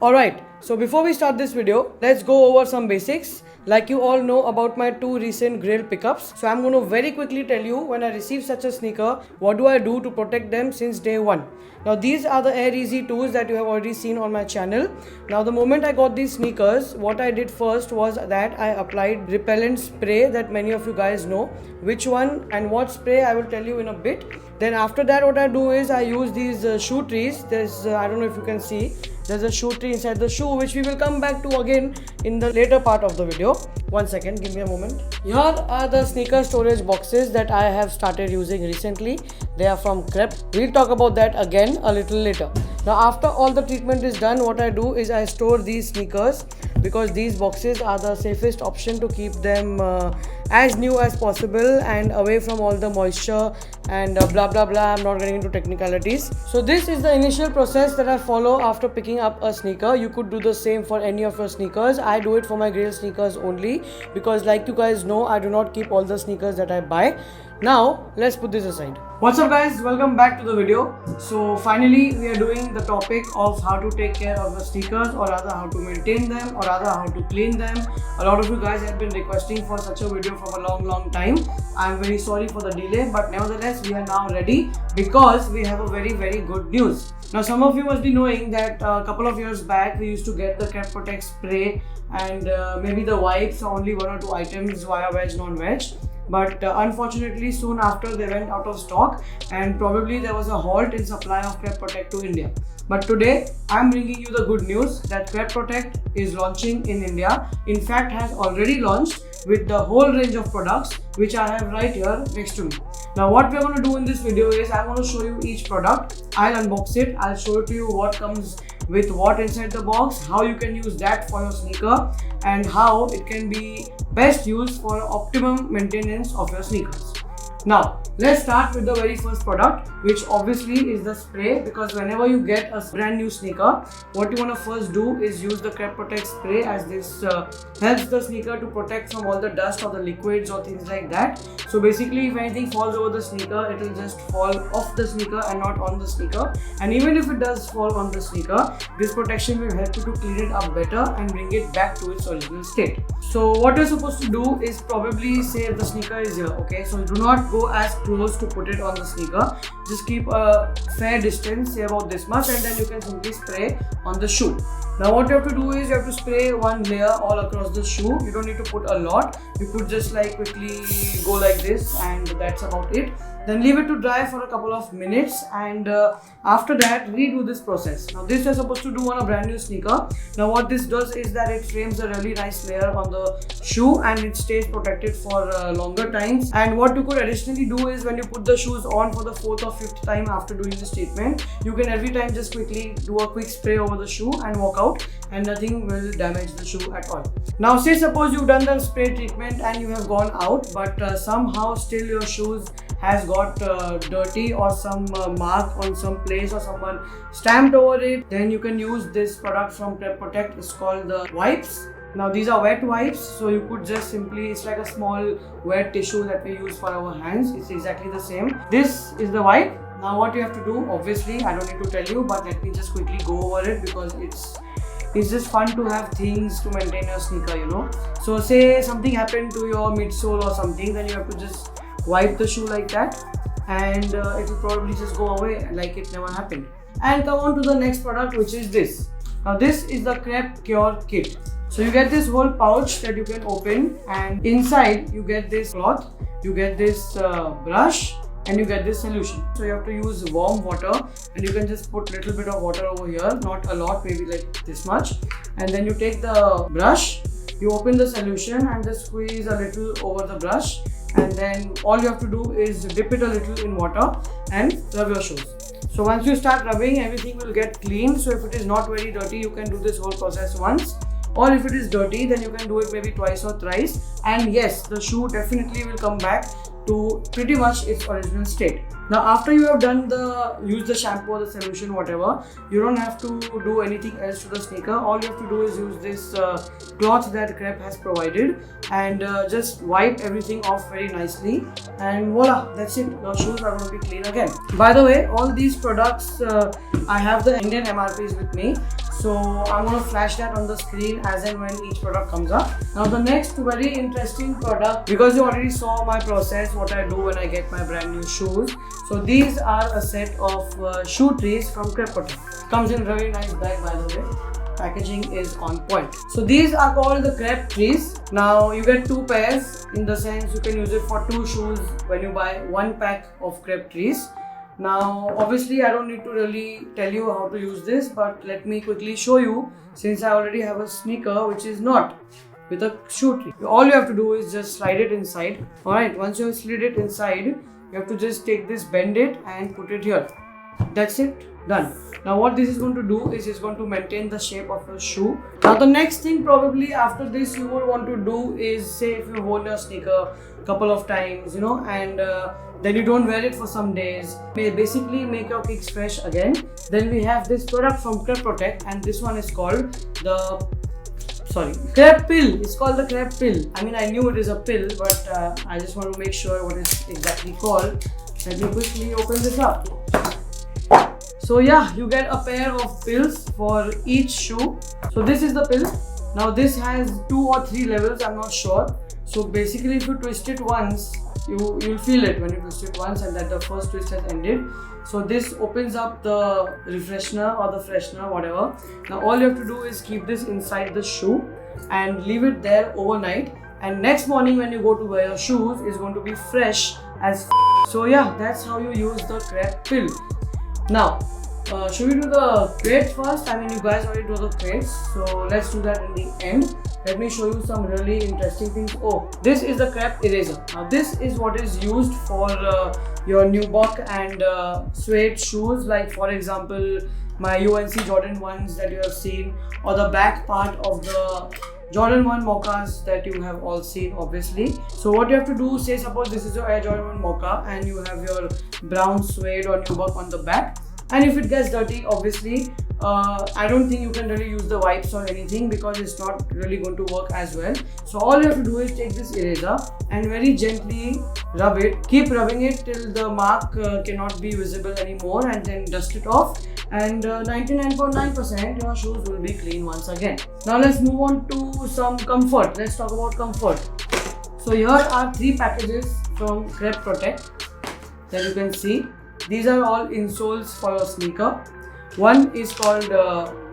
Alright, so before we start this video, let's go over some basics. Like you all know about my two recent Grail pickups. So I'm going to very quickly tell you when I receive such a sneaker, what do I do to protect them since day one. Now these are the Air Easy tools that you have already seen on my channel. Now the moment I got these sneakers, what I did first was that I applied repellent spray that many of you guys know. Which one and what spray I will tell you in a bit. Then after that what I do is I use these shoe trees. There's I don't know if you can see. There's a shoe tree inside the shoe which we will come back to again in the later part of the video. One second, give me a moment. Here are the sneaker storage boxes that I have started using recently. They are from Crep. We'll talk about that again a little later. Now after all the treatment is done, what I do is I store these sneakers because these boxes are the safest option to keep them as new as possible and away from all the moisture and blah blah blah. I'm not getting into technicalities. So this is the initial process that I follow after picking up a sneaker. You could do the same for any of your sneakers. I do it for my Grail sneakers only because like you guys know, I do not keep all the sneakers that I buy. Now let's put this aside. What's up guys, welcome back to the video. So finally we are doing the topic of how to take care of the sneakers, or rather how to maintain them, or rather how to clean them. A lot of you guys have been requesting for such a video from a long time. I'm very sorry for the delay, but nevertheless we are now ready because we have a very good news. Now some of you must be knowing that a couple of years back we used to get the Crep Protect spray and maybe the wipes, only one or two items via veg non-veg. But unfortunately soon after they went out of stock and probably there was a halt in supply of Crep Protect to India. But today I'm bringing you the good news that Crep Protect is launching in India. In fact has already launched with the whole range of products which I have right here next to me. Now what we're going to do in this video is I'm going to show you each product. I'll unbox it. I'll show it to you what comes with what inside the box, how you can use that for your sneaker, and how it can be best used for optimum maintenance of your sneakers. Now let's start with the very first product, which obviously is the spray, because whenever you get a brand new sneaker, what you want to first do is use the Crep Protect spray, as this helps the sneaker to protect from all the dust or the liquids or things like that. So basically if anything falls over the sneaker, it will just fall off the sneaker and not on the sneaker. And even if it does fall on the sneaker, this protection will help you to clean it up better and bring it back to its original state. So what you're supposed to do is probably say the sneaker is here, okay? So do not go as close to put it on the sneaker. Just keep a fair distance, say about this much, and then you can simply spray on the shoe. Now what you have to do is you have to spray one layer all across the shoe. You don't need to put a lot. You could just like quickly go like this and that's about it. Then leave it to dry for a couple of minutes, and after that redo this process. Now this you're supposed to do on a brand new sneaker. Now what this does is that it frames a really nice layer on the shoe and it stays protected for longer times. And what you could additionally do is when you put the shoes on for the 4th or 5th time after doing this treatment, you can every time just quickly do a quick spray over the shoe and walk out, and nothing will damage the shoe at all. Now say suppose you've done the spray treatment and you have gone out, but somehow still your shoes has got dirty or some mark on some place or someone stamped over it, then you can use this product from Crep Protect. It's called the wipes. Now these are wet wipes, so you could just simply, it's like a small wet tissue that we use for our hands. It's exactly the same. This is the wipe. Now what you have to do, obviously I don't need to tell you, but let me just quickly go over it because it's just fun to have things to maintain your sneaker, you know. So say something happened to your midsole or something, then you have to just wipe the shoe like that, and it will probably just go away like it never happened. And come on to the next product, which is this. Now this is the Crep Cure Kit. So you get this whole pouch that you can open, and inside you get this cloth, you get this brush, and you get this solution. So you have to use warm water, and you can just put little bit of water over here, not a lot, maybe like this much, and then you take the brush, you open the solution and just squeeze a little over the brush, and then all you have to do is dip it a little in water and rub your shoes. So once you start rubbing, everything will get clean. So if it is not very dirty, you can do this whole process once, or if it is dirty, then you can do it maybe twice or thrice, and yes, the shoe definitely will come back to pretty much its original state. Now after you have done use the shampoo or the solution, whatever, you don't have to do anything else to the sneaker. All you have to do is use this cloth that Crep has provided and just wipe everything off very nicely, and voila, that's it. Your shoes are going to be clean again. By the way, all these products I have the Indian MRPs with me. So I'm going to flash that on the screen as and when each product comes up. Now the next very interesting product, because you already saw my process, what I do when I get my brand new shoes. So these are a set of shoe trees from Crep Protect. Comes in a very nice bag, by the way. Packaging is on point. So these are called the Crep trees. Now you get 2 pairs, in the sense you can use it for 2 shoes when you buy 1 pack of Crep trees. Now obviously I don't need to really tell you how to use this, but let me quickly show you, since I already have a sneaker which is not with a shoe tree. All you have to do is just slide it inside. Alright, once you have slid it inside, you have to just take this, bend it and put it here. That's it, done. Now what this is going to do is it's going to maintain the shape of your shoe. Now the next thing probably after this you would want to do is, say if you worn your sneaker a couple of times, and then you don't wear it for some days, basically make your kicks fresh again. Then we have this product from Crep Protect, and this one is called the Crep Pill. It's called the Crep Pill. I mean, I knew it is a pill, but I just want to make sure what it's exactly called. Let me quickly open this up. So yeah, you get a pair of pills for each shoe. So this is the pill. Now this has 2 or 3 levels, I'm not sure. So basically if you twist it once, you'll feel it when you twist it once and that the first twist has ended. So this opens up the refreshener or the freshener, whatever. Now all you have to do is keep this inside the shoe and leave it there overnight. And next morning when you go to wear your shoes, it's going to be fresh as So yeah, that's how you use the Crep Pill. Now, should we do the crates first? I mean, you guys already do the crates, so let's do that in the end. Let me show you some really interesting things. Oh, this is the Crep Eraser. Now, this is what is used for your nubuck and suede shoes, like for example, my UNC Jordan 1s that you have seen, or the back part of the Jordan 1 Mochas that you have all seen, obviously. So what you have to do, say suppose this is your Air Jordan 1 Mocha and you have your brown suede or nubuck on the back, and if it gets dirty, obviously I don't think you can really use the wipes or anything, because it's not really going to work as well. So all you have to do is take this eraser and very gently rub it. Keep rubbing it till the mark cannot be visible anymore, and then dust it off, and 99.9% your shoes will be clean once again. Now let's move on to some comfort. Let's talk about comfort. So here are 3 packages from Crep Protect that you can see. These are all insoles for your sneaker. One is called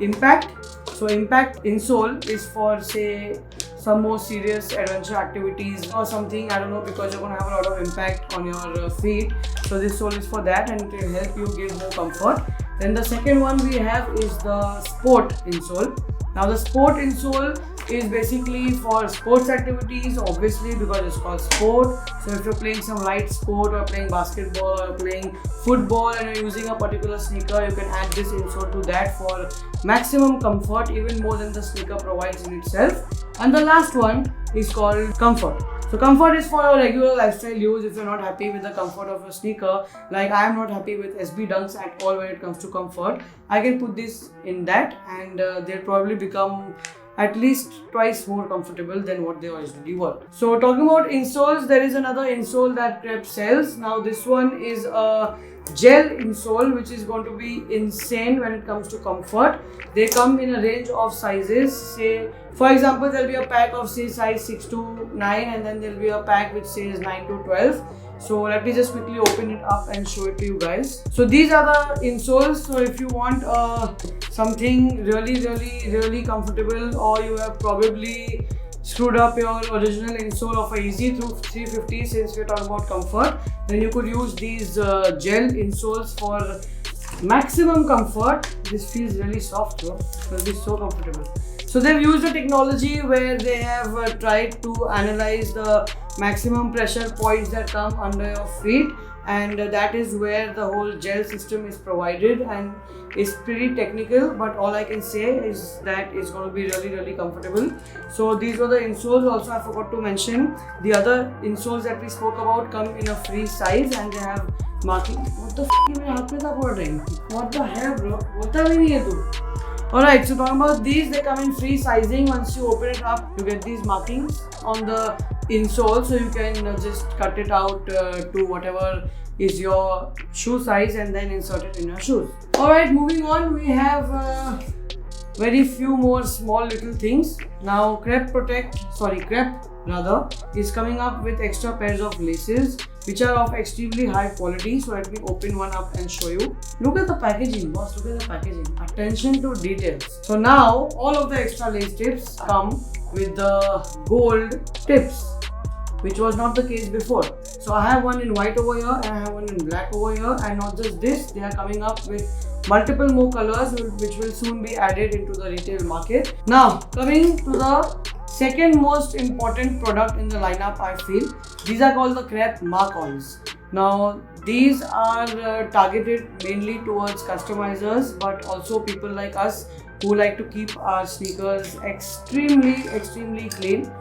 Impact. So Impact insole is for, say, some more serious adventure activities or something, I don't know, because you're going to have a lot of impact on your feet. So this sole is for that, and it will help you give more comfort. Then the second one we have is the Sport insole. Now the Sport insole is basically for sports activities, obviously, because it's called sport. So if you're playing some light sport or playing basketball or playing football and you're using a particular sneaker, you can add this insole to that for maximum comfort, even more than the sneaker provides in itself. And the last one is called Comfort. So Comfort is for your regular lifestyle use. If you're not happy with the comfort of a sneaker, like I am not happy with SB Dunks at all when it comes to comfort, I can put this in that, and they'll probably become at least twice more comfortable than what they originally were. So talking about insoles, there is another insole that Crep sells. Now this one is a gel insole, which is going to be insane when it comes to comfort. They come in a range of sizes. Say for example, there'll be a pack of say size 6 to 9, and then there'll be a pack which says 9 to 12. So let me just quickly open it up and show it to you guys. So these are the insoles. So if you want something really comfortable, or you have probably screwed up your original insole of a Yeezy through 350, since we're talking about comfort, then you could use these gel insoles for maximum comfort. This feels really soft, bro. It will be so comfortable. So they've used a technology where they have tried to analyze the maximum pressure points that come under your feet, and that is where the whole gel system is provided, and it's pretty technical, but all I can say is that it's going to be really comfortable. So these were the insoles. Also, I forgot to mention the other insoles that we spoke about come in a free size, and they have marking. What the f*** मेरे हाथ में था पड़ रही? What the hell, bro? बोलता भी नहीं है तू? Alright, so talking about these, they come in free sizing. Once you open it up, you get these markings on the insole, so you can just cut it out to whatever is your shoe size and then insert it in your shoes. Alright, moving on, we have very few more small little things. Now Crep rather is coming up with extra pairs of laces which are of extremely high quality. So let me open one up and show you. Look at the packaging, boss. Look at the packaging. Attention to details. So now all of the extra lace tips come with the gold tips, which was not the case before. So I have one in white over here and I have one in black over here, and not just this, they are coming up with multiple more colors which will soon be added into the retail market. Now coming to the second most important product in the lineup, I feel. These are called the Crep Mark-Ons. Now these are targeted mainly towards customizers, but also people like us who like to keep our sneakers extremely clean.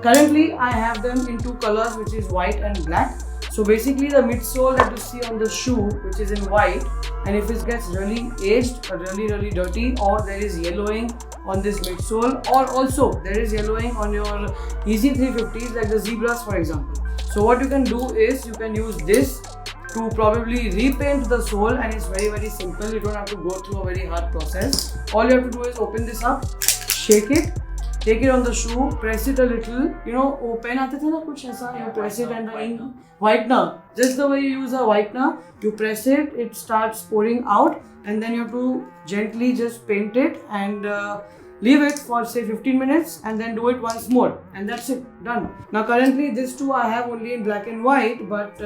Currently I have them in two colors, which is white and black. So basically the midsole that you see on the shoe, which is in white, and if it gets really aged or really dirty, or there is yellowing on this midsole, or also there is yellowing on your Easy 350s like the Zebras for example. So what you can do is you can use this to probably repaint the sole, and it's very simple. You don't have to go through a very hard process. All you have to do is open this up, shake it, take it on the shoe, press it a little, pen aate the na kuch aisa, you press it and the ink whitener, just the way you use a whitener, you press it, it starts pouring out, and then you have to gently just paint it and leave it for say 15 minutes and then do it once more, and that's it, done. Now currently this too I have only in black and white, but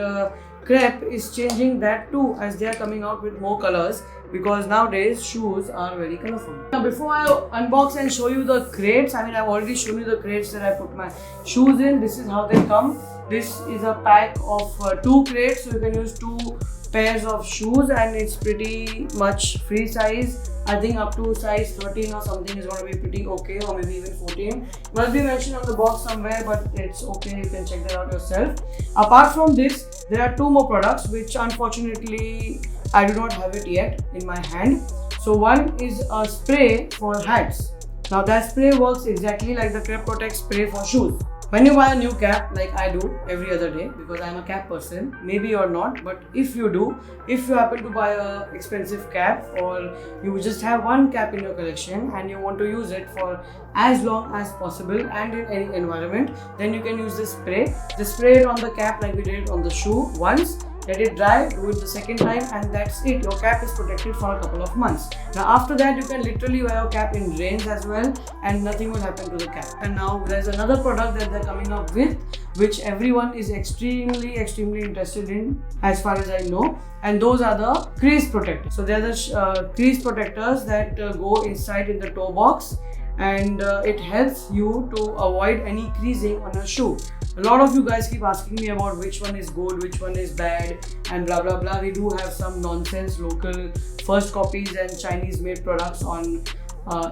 Crep is changing that too, as they are coming out with more colors, because nowadays shoes are very colorful. Now before I unbox and show you the crates, I've already shown you the crates that I put my shoes in. This is how they come. This is a pack of 2 crates, so you can use 2 pairs of shoes, and it's pretty much free size. I think up to size 13 or something is going to be pretty okay, or maybe even 14. Must be mentioned on the box somewhere, but it's okay, you can check that out yourself. Apart from this, there are 2 more products which unfortunately I do not have it yet in my hand. So one is a spray for hats. Now that spray works exactly like the Crep Protect spray for shoes. When you buy a new cap, like I do every other day, because I'm a cap person, maybe you're not, but if you do, if you happen to buy a expensive cap, or you just have one cap in your collection and you want to use it for as long as possible and in any environment, then you can use this spray. Just spray it on the cap like we did it on the shoe once. Let it dry, do it the second time, and that's it. Your cap is protected for a couple of months. Now after that, you can literally wear your cap in rains as well, and nothing will happen to the cap. And now there's another product that they're coming up with, which everyone is extremely interested in as far as I know, and those are the crease protectors. So they're the crease protectors that go inside in the toe box, and it helps you to avoid any creasing on a shoe. A lot of you guys keep asking me about which one is good, which one is bad, and blah blah blah. We do have some nonsense local first copies and Chinese made products on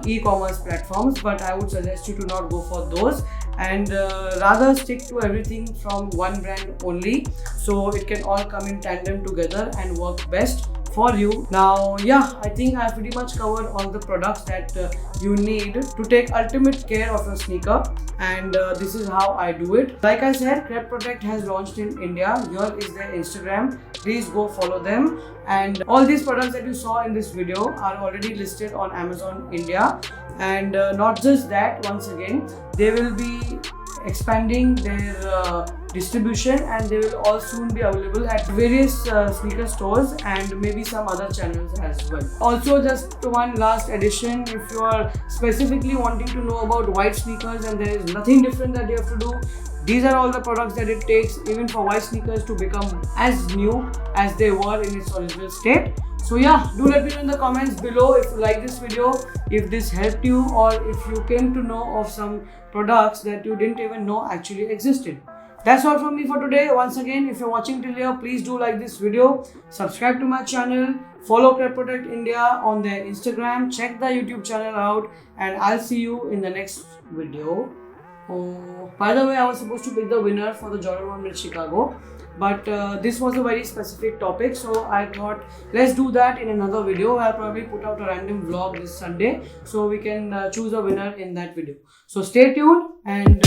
e-commerce platforms, but I would suggest you to not go for those, and rather stick to everything from one brand only, so it can all come in tandem together and work best for you. Now I think I pretty much covered all the products that you need to take ultimate care of your sneaker, and this is how I do it. Like I said, Crep Protect has launched in India. Here is their Instagram. Please go follow them, and all these products that you saw in this video are already listed on Amazon India. And not just that, once again they will be expanding their distribution, and they will all soon be available at various sneaker stores and maybe some other channels as well. Also, just one last addition, if you are specifically wanting to know about white sneakers and there is nothing different that you have to do, these are all the products that it takes even for white sneakers to become as new as they were in its original state. So do let me know in the comments below if you like this video, if this helped you, or if you came to know of some products that you didn't even know actually existed. That's all from me for today. Once again, if you're watching till here, please do like this video, subscribe to my channel, follow Crep Protect India on their Instagram, check the YouTube channel out, and I'll see you in the next video. Oh, by the way, I was supposed to pick the winner for the Jordan 1 Mid Chicago, but this was a very specific topic, so I thought let's do that in another video. I'll probably put out a random vlog this Sunday, so we can choose a winner in that video. So stay tuned, and